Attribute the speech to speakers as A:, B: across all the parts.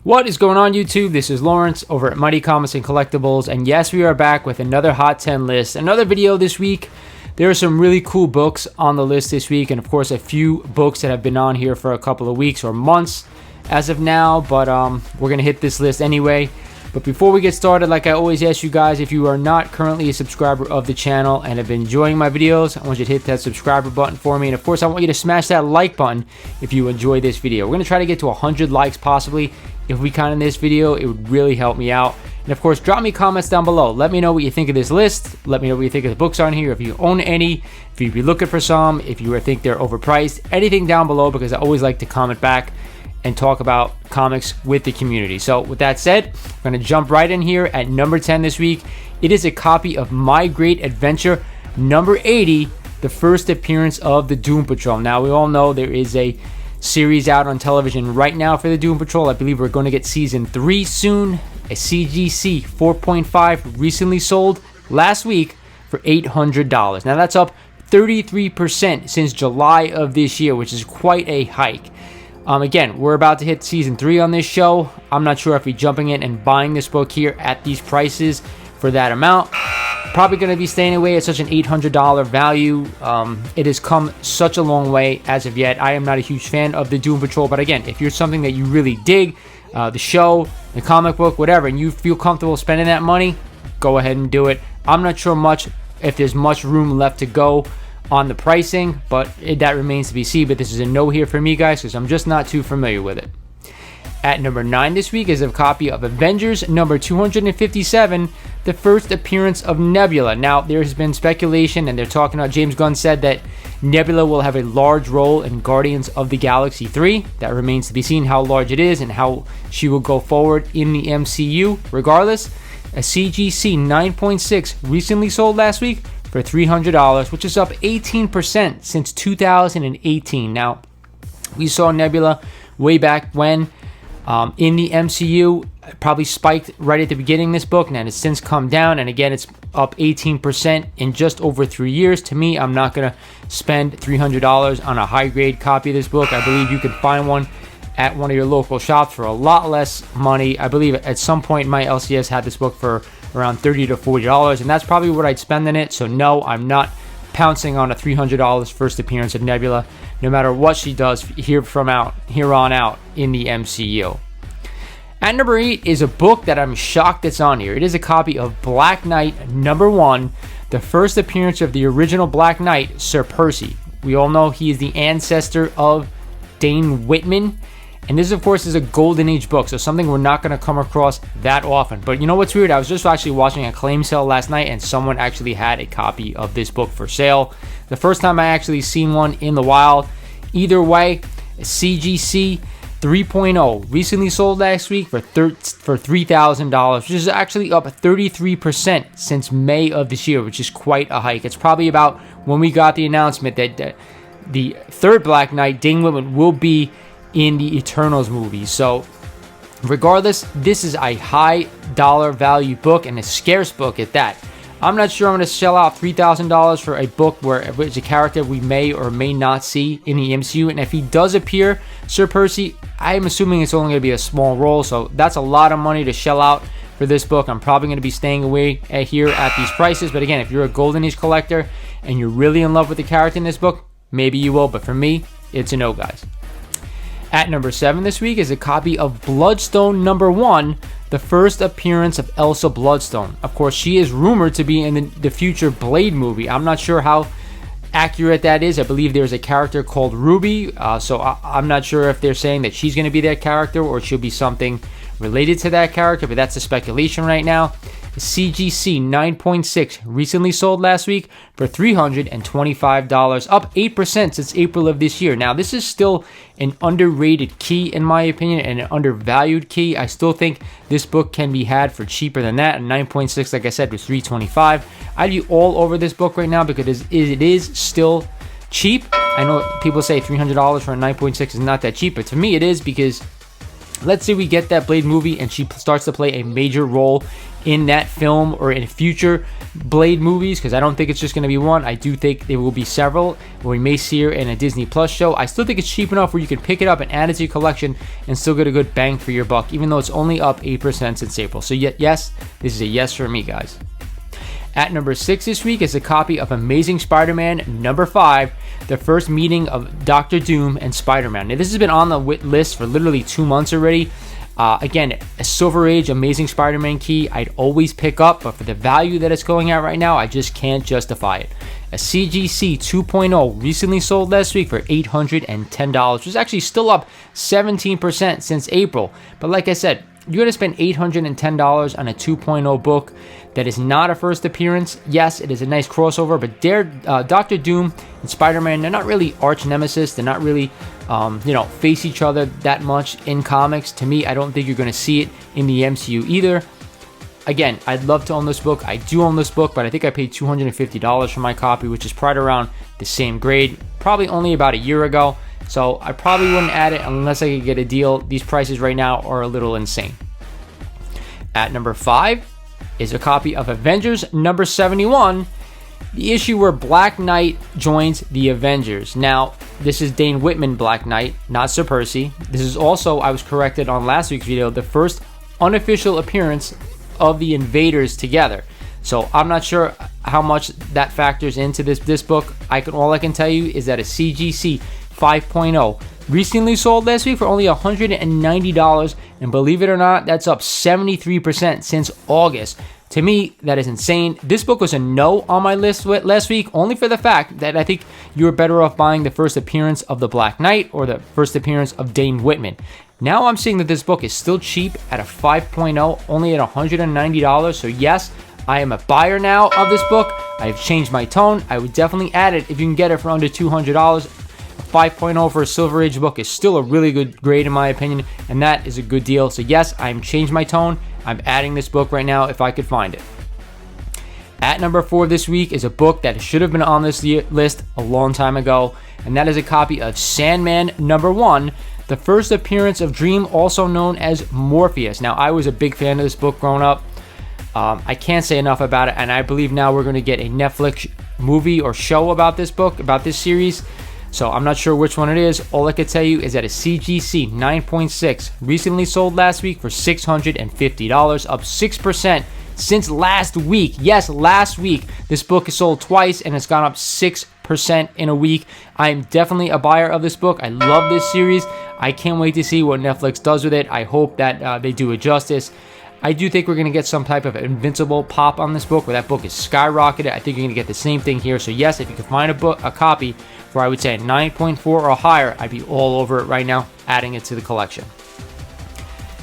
A: What is going on, YouTube? This is Lawrence over at Mighty Comics and Collectibles, and yes, we are back with another Hot 10 list. Another video this week. There are some really cool books on the list this week, and of course a few books that have been on here for a couple of weeks or months as of now, but we're going to hit this list anyway. But before we get started, like I always ask you guys, if you are not currently a subscriber of the channel and have been enjoying my videos, I want you to hit that subscriber button for me. And of course, I want you to smash that like button if you enjoy this video. We're going to try to get to 100 likes possibly. If we can in this video, it would really help me out. And of course, drop me comments down below. Let me know what you think of this list. Let me know what you think of the books on here. If you own any, if you'd be looking for some, if you think they're overpriced, anything down below, because I always like to comment back and talk about comics with the community. So with that said, I'm going to jump right in here at number 10 this week. It is a copy of My Great Adventure number 80, the first appearance of the Doom Patrol. Now, we all know there is a series out on television right now for the Doom Patrol. I believe we're going to get season 3 soon. A CGC 4.5 recently sold last week for $800. Now, that's up 33% since July of this year, which is quite a hike. Again, we're about to hit season 3 on this show. I'm not sure if we're jumping in and buying this book here at these prices for that amount. Probably going to be staying away at such an $800 value. It has come such a long way as of yet. I am not a huge fan of the Doom Patrol, but again, if you're something that you really dig, the show, the comic book, whatever, and you feel comfortable spending that money, go ahead and do it. I'm not sure if there's much room left to go on the pricing, but that remains to be seen. But this is a no here for me, guys, because I'm just not too familiar with it. At number 9 this week is a copy of Avengers number 257, the first appearance of Nebula. Now, there's been speculation, and they're talking about, James Gunn said that Nebula will have a large role in Guardians of the Galaxy 3. That remains to be seen how large it is and how she will go forward in the MCU. Regardless, a CGC 9.6 recently sold last week for $300, which is up 18% since 2018. Now, we saw Nebula way back when in the MCU, probably spiked right at the beginning of this book, and it's since come down, and again, it's up 18% in just over 3 years. To me, I'm not going to spend $300 on a high-grade copy of this book. I believe you could find one at one of your local shops for a lot less money. I believe at some point my LCS had this book for around $30 to $40, and that's probably what I'd spend on it. So no, I'm not pouncing on a $300 first appearance of Nebula, no matter what she does here on out in the MCU. At number 8 is a book that I'm shocked that's on here. It is a copy of Black Knight number 1, the first appearance of the original Black Knight, Sir Percy. We all know he is the ancestor of Dane Whitman. And this, of course, is a Golden Age book, so something we're not going to come across that often. But you know what's weird? I was just actually watching a claim sale last night, and someone actually had a copy of this book for sale. The first time I actually seen one in the wild. Either way, CGC 3.0 recently sold last week for $3,000, which is actually up 33% since May of this year, which is quite a hike. It's probably about when we got the announcement that the third Black Knight, Dane Whitman, will be in the Eternals movie. So regardless, this is a high dollar value book, and a scarce book at that. I'm not sure I'm going to shell out $3,000 for a book where it's a character we may or may not see in the MCU. And if he does appear, Sir Percy, I'm assuming it's only going to be a small role, so that's a lot of money to shell out for this book. I'm probably going to be staying away here at these prices. But again, if you're a Golden Age collector and you're really in love with the character in this book, maybe you will. But for me, it's a no, guys. At number 7 this week is a copy of Bloodstone number 1, the first appearance of Elsa Bloodstone. Of course, she is rumored to be in the future Blade movie. I'm not sure how accurate that is. I believe there's a character called Ruby, so I'm not sure if they're saying that she's going to be that character or she'll be something related to that character, but that's a speculation right now. CGC 9.6 recently sold last week for $325, up 8% since April of this year. Now, this is still an underrated key, in my opinion, and an undervalued key. I still think this book can be had for cheaper than that. And 9.6, like I said, was $325. I'd be all over this book right now because it is still cheap. I know people say $300 for a 9.6 is not that cheap, but to me it is, because let's say we get that Blade movie and she starts to play a major role in that film or in future Blade movies, because I don't think it's just going to be one. I do think there will be several. We may see her in a Disney Plus show. I still think it's cheap enough where you can pick it up and add it to your collection and still get a good bang for your buck, even though it's only up 8% since April. So yes, this is a yes for me, guys. At number 6 this week is a copy of Amazing Spider-Man number 5, the first meeting of Dr. Doom and Spider-Man. Now, this has been on the list for literally 2 months already. Again, a Silver Age Amazing Spider-Man key I'd always pick up, but for the value that it's going at right now, I just can't justify it. A CGC 2.0 recently sold last week for $810, which is actually still up 17% since April. But like I said, you're going to spend $810 on a 2.0 book that is not a first appearance. Yes, it is a nice crossover, but Dr. Doom and Spider-Man, they're not really arch nemesis. They're not really, face each other that much in comics. To me, I don't think you're going to see it in the MCU either. Again, I'd love to own this book. I do own this book, but I think I paid $250 for my copy, which is right around the same grade, probably only about a year ago. So I probably wouldn't add it unless I could get a deal. These prices right now are a little insane. At number 5 is a copy of Avengers number 71, the issue where Black Knight joins the Avengers. Now, this is Dane Whitman Black Knight, not Sir Percy. This is also, I was corrected on last week's video, the first unofficial appearance of the Invaders together. So I'm not sure how much that factors into this book. All I can tell you is that a CGC 5.0 recently sold last week for only $190, and believe it or not, that's up 73% since August. To me, that is insane. This book was a no on my list last week, only for the fact that I think you were better off buying the first appearance of the Black Knight or the first appearance of Dane Whitman. Now I'm seeing that this book is still cheap at a 5.0, only at $190. So yes, I am a buyer now of this book. I have changed my tone. I would definitely add it if you can get it for under $200. 5.0 for a Silver Age book is still a really good grade in my opinion, and that is a good deal. So yes, I'm changed my tone. I'm adding this book right now if I could find it. At number 4 this week is a book that should have been on this list a long time ago, and that is a copy of Sandman number 1, the first appearance of Dream, also known as Morpheus. Now, I was a big fan of this book growing up. I can't say enough about it, and I believe now we're going to get a Netflix movie or show about this book, about this series. So I'm not sure which one it is. All I can tell you is that a CGC 9.6 recently sold last week for $650, up 6% since last week. Yes, last week. This book is sold twice and it's gone up 6% in a week. I am definitely a buyer of this book. I love this series. I can't wait to see what Netflix does with it. I hope that they do it justice. I do think we're going to get some type of Invincible pop on this book, where that book is skyrocketed. I think you're going to get the same thing here. So yes, if you can find a copy for, I would say, a 9.4 or higher, I'd be all over it right now, adding it to the collection.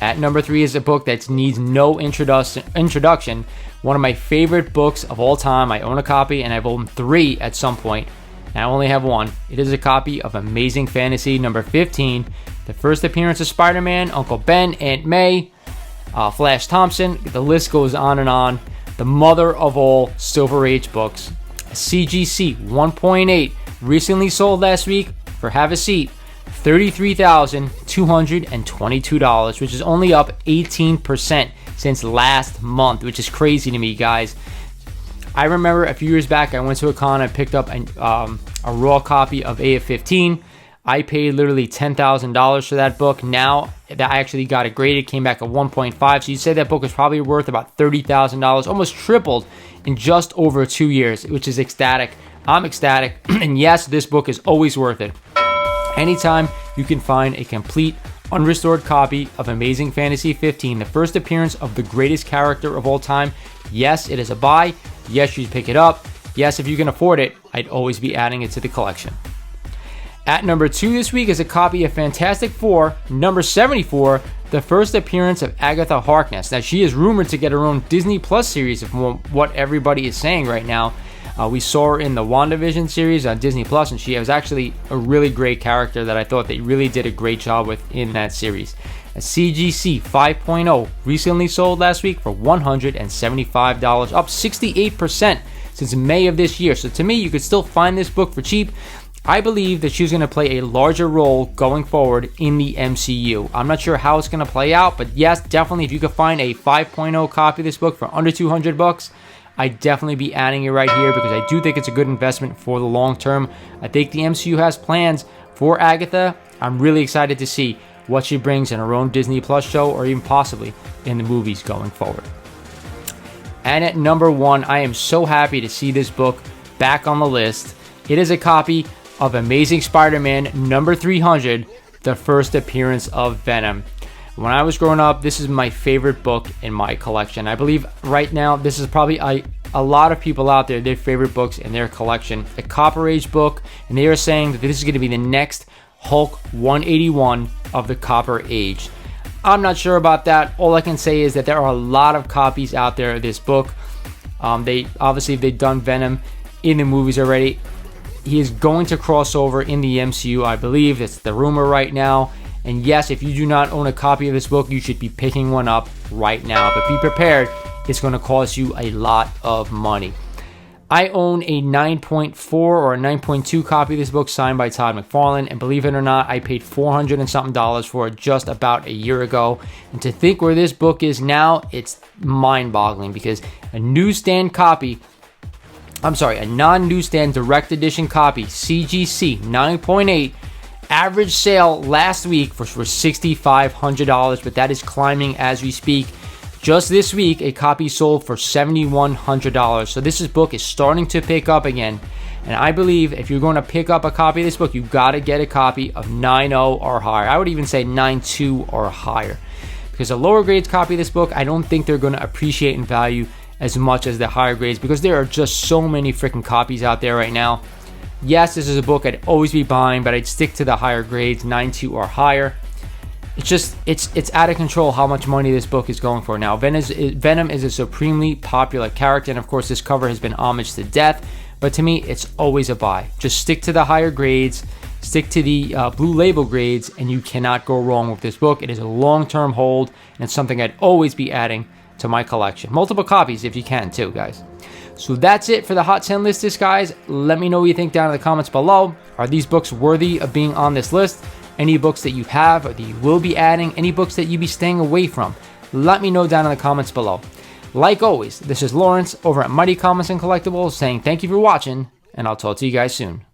A: At number 3 is a book that needs no introduction. One of my favorite books of all time. I own a copy, and I've owned 3 at some point. And I only have 1. It is a copy of Amazing Fantasy number 15, the first appearance of Spider-Man, Uncle Ben, Aunt May, Flash Thompson. The list goes on and on. The mother of all Silver Age books. A CGC 1.8 recently sold last week for, have a seat, $33,222, which is only up 18% since last month, which is crazy to me, guys. I remember a few years back, I went to a con, I picked up a raw copy of AF-15. I paid literally $10,000 for that book. Now that I actually got it graded, came back at 1.5. So you'd say that book is probably worth about $30,000, almost tripled in just over 2 years, which is ecstatic. I'm ecstatic. And yes, this book is always worth it. Anytime you can find a complete, unrestored copy of Amazing Fantasy 15, the first appearance of the greatest character of all time, yes, it is a buy. Yes, you pick it up. Yes, if you can afford it, I'd always be adding it to the collection. At number 2 this week is a copy of Fantastic Four, number 74, the first appearance of Agatha Harkness. Now, she is rumored to get her own Disney Plus series, from what everybody is saying right now. We saw her in the WandaVision series on Disney Plus, and she was actually a really great character that I thought they really did a great job with in that series. A CGC 5.0 recently sold last week for $175, up 68% since May of this year. So to me, you could still find this book for cheap. I believe that she's going to play a larger role going forward in the MCU. I'm not sure how it's going to play out, but yes, definitely if you could find a 5.0 copy of this book for under 200 bucks, I'd definitely be adding it right here because I do think it's a good investment for the long term. I think the MCU has plans for Agatha. I'm really excited to see what she brings in her own Disney Plus show or even possibly in the movies going forward. And at number 1, I am so happy to see this book back on the list. It is a copy of Amazing Spider-Man number 300, the first appearance of Venom. When I was growing up, this is my favorite book in my collection. I believe right now this is probably a lot of people out there, their favorite books in their collection. A Copper Age book, and they are saying that this is going to be the next Hulk 181 of the Copper Age. I'm not sure about that. All I can say is that there are a lot of copies out there of this book. They've done Venom in the movies already. He is going to cross over in the MCU, I believe. That's the rumor right now. And yes, if you do not own a copy of this book, you should be picking one up right now. But be prepared, it's going to cost you a lot of money. I own a 9.4 or a 9.2 copy of this book signed by Todd McFarlane, and believe it or not, I paid $400 and something for it just about a year ago. And to think where this book is now, it's mind-boggling because a non-newsstand direct edition copy, CGC 9.8, average sale last week for $6,500, but that is climbing as we speak. Just this week, a copy sold for $7,100. So this book is starting to pick up again. And I believe if you're going to pick up a copy of this book, you've got to get a copy of 9.0 or higher. I would even say 9.2 or higher. Because a lower grades copy of this book, I don't think they're going to appreciate in value as much as the higher grades because there are just so many freaking copies out there right now. Yes, this is a book I'd always be buying, but I'd stick to the higher grades, 9.2 or higher. It's out of control how much money this book is going for now. Venom is a supremely popular character, and of course this cover has been homage to death, but to me it's always a buy. Just stick to the higher grades, stick to the blue label grades, and you cannot go wrong with this book. It is a long-term hold, and it's something I'd always be adding to my collection. Multiple copies if you can too, guys. So that's it for the Hot 10 list, guys. Let me know what you think down in the comments below. Are these books worthy of being on this list? Any books that you have or that you will be adding? Any books that you'd be staying away from? Let me know down in the comments below. Like always, this is Lawrence over at Mighty Comics and Collectibles saying thank you for watching, and I'll talk to you guys soon.